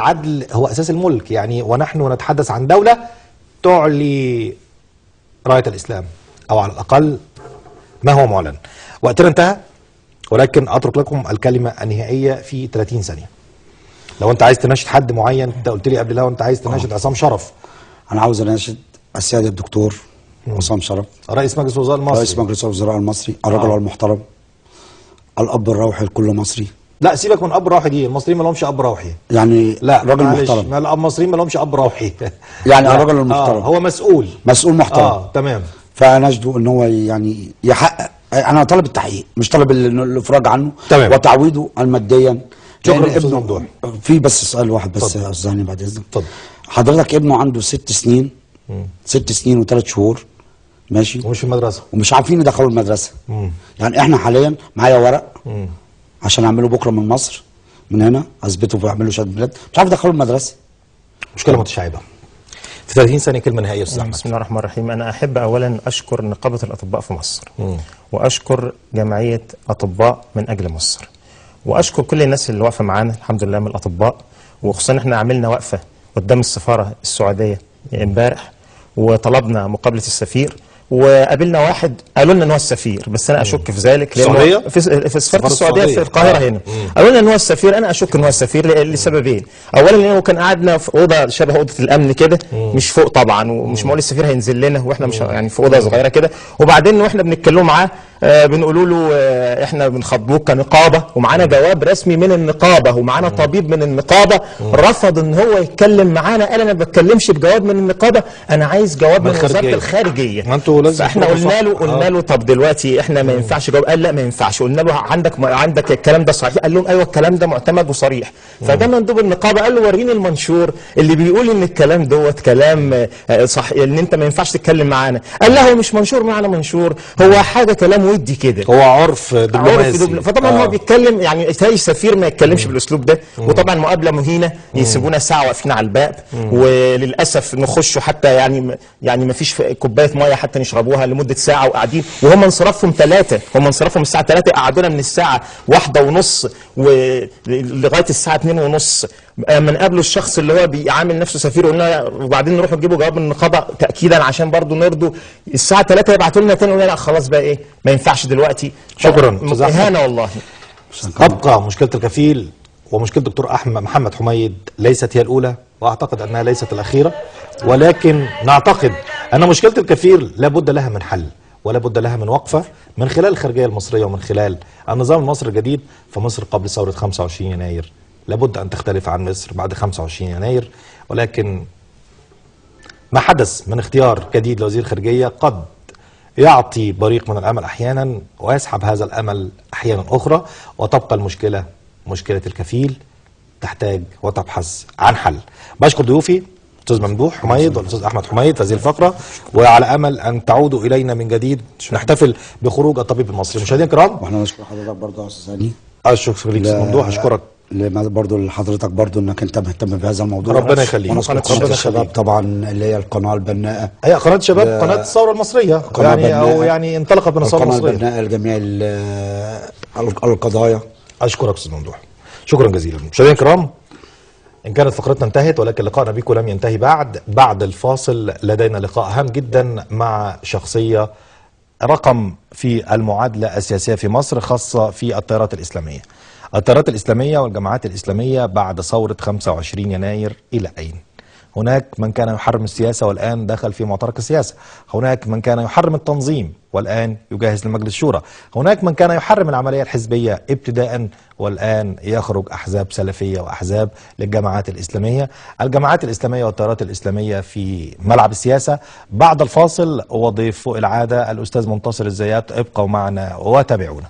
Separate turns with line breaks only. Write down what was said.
العدل هو اساس الملك، يعني ونحن نتحدث عن دوله تعلي رايه الاسلام، او على الاقل ما هو معلن. وقتنا انتهى، ولكن اترك لكم الكلمه النهائيه في 30 ثانيه. لو انت عايز تناشد حد معين، انت قلت لي قبل، لو انت عايز تناشد عصام شرف.
انا عاوز اناشد السيد الدكتور عصام شرف،
رئيس مجلس الوزراء المصري،
رئيس مجلس الوزراء المصري، الرجل المحترم، الاب الروحي لكل مصري.
لا سيبك من اب روحي، دي المصريين ما لهمش اب روحي.
يعني
لا
راجل محترم.
المصريين ما لهمش اب روحي.
يعني الراجل المحترم
هو مسؤول
محترم.
تمام.
فنجده ان هو يعني يحقق. انا طالب التحقيق، مش طالب الافراج عنه.
تمام.
وتعويضه الماديا.
شكرا استاذ ممدوح.
في بس سؤال واحد بس يا استاذ هاني بعد اذنك.
اتفضل.
حضرتك ابنه عنده 6 سنين 6 سنين و3 شهور، ماشي،
ومش في المدرسه،
ومش عارفين يدخلوا المدرسه. يعني احنا حاليا معايا ورق عشان اعمله بكره من مصر، من هنا اثبته واعمله شهاده ميلاد، مش عارف ادخله المدرسه.
مشكله متشعبه. في 30 ثانيه كلمه نهائيه يا استاذ احمد.
بسم الله الرحمن الرحيم. انا احب اولا اشكر نقابه الاطباء في مصر، واشكر جمعيه اطباء من اجل مصر، واشكر كل الناس اللي واقفه معانا الحمد لله من الاطباء، وخصوصا احنا عملنا وقفه قدام السفاره السعوديه امبارح، وطلبنا مقابله السفير، وقابلنا واحد قالوا لنا ان هو السفير، بس انا اشك في ذلك
لانه
في سفاره السعوديه في القاهره هنا قالوا لنا ان هو السفير. انا اشك ان هو السفير لسببين. اولا لانه كان قعدنا في اوضه شبه اوضه الامن كده، مش فوق طبعا، ومش معقول السفير هينزل لنا واحنا مش يعني في اوضه صغيره كده. وبعدين واحنا بنتكلموا معاه بنقولوا له احنا بنخاطبوك كنقابه، ومعانا جواب رسمي من النقابه، ومعانا طبيب من النقابه رفض ان هو يتكلم معانا. قال انا ما بتكلمش بجواب من النقابه، انا عايز جواب من وزاره الخارجيه. فاحنا قلنا له طب دلوقتي احنا ما ينفعش جواب. قال لا ما ينفعش. قلنا له عندك الكلام ده صحيح؟ قال لهم ايوه الكلام ده معتمد وصريح. فده مندوب النقابه قال له وريني المنشور اللي بيقول ان الكلام دوت كلام صح، ان انت ما ينفعش تتكلم معانا. قال لا هو مش منشور معانا منشور، هو حاجه كلام ودي كده،
هو عرف دبلوماسي.
فطبعا هو بيتكلم يعني تلاقي السفير ما يتكلمش بالاسلوب ده. وطبعا مقابله مهينه، يسيبونا ساعه واقفين على الباب، وللاسف نخشوا حتى يعني ما فيش كوبايه ميه حتى نشربوها لمده ساعه وقاعدين. وهم انصرافهم 3، هم انصرافهم الساعه 3، قعدونا من الساعه 1:30 ولغايه الساعه 2:30 من قبل الشخص اللي هو بيعامل نفسه سفير. قلنا وبعدين نروح نجيبوا جواب من النقابه تاكيدا عشان برضه نرضوا. الساعه 3 يبعتوا لنا تاني، قلنا لا خلاص بقى ايه ما ينفعش دلوقتي.
شكرا
اهانه والله.
تبقى مشكله الكفيل ومشكله دكتور محمد حميد ليست هي الاولى، واعتقد انها ليست الاخيره، ولكن نعتقد ان مشكله الكفيل لابد لها من حل، ولا بد لها من وقفه من خلال الخارجيه المصريه ومن خلال النظام المصري الجديد. فمصر قبل ثوره 25 يناير لابد ان تختلف عن مصر بعد 25 يناير، ولكن ما حدث من اختيار جديد لوزير خارجيه قد يعطي بريق من الامل احيانا ويسحب هذا الامل احيانا اخرى، وتبقى المشكله مشكله الكفيل تحتاج وتبحث عن حل. بشكر ضيوفي الاستاذ ممدوح حميد والاستاذ احمد حميد في هذه الفقره، وعلى امل ان تعودوا الينا من جديد نحتفل بخروج الطبيب المصري. مشاهدينا الكرام،
واحنا نشكر حضرتك برضه يا استاذ هاني.
الشكر ليك استاذ ممدوح، اشكرك
برضه لحضرتك برضه انك انت مهتم بهذا الموضوع.
ربنا يخليك.
قناه الشباب طبعا اللي هي القناه البناءه،
هي قناه شباب قناه الثوره المصريه يعني او يعني انطلقت من الثوره المصريه،
القناه البناءه لجميع القضايا.
اشكرك استاذ ممدوح، شكرا جزيلا. مشاهدينا الكرام، إن كانت فقرتنا انتهت ولكن لقاءنا بكم لم ينتهي بعد الفاصل لدينا لقاء هام جدا مع شخصية رقم في المعادلة السياسية في مصر، خاصة في التيارات الإسلامية. التيارات الإسلامية والجماعات الإسلامية بعد ثورة 25 يناير إلى أين؟ هناك من كان يحرم السياسة والآن دخل في معترك السياسة، هناك من كان يحرم التنظيم والآن يجهز لمجلس الشورى، هناك من كان يحرم العملية الحزبية ابتداء والآن يخرج أحزاب سلفية وأحزاب للجماعات الإسلامية. الجماعات الإسلامية والتيارات الإسلامية في ملعب السياسة. بعد الفاصل وضيف فوق العادة الأستاذ منتصر الزيات، ابقوا معنا وتابعونا.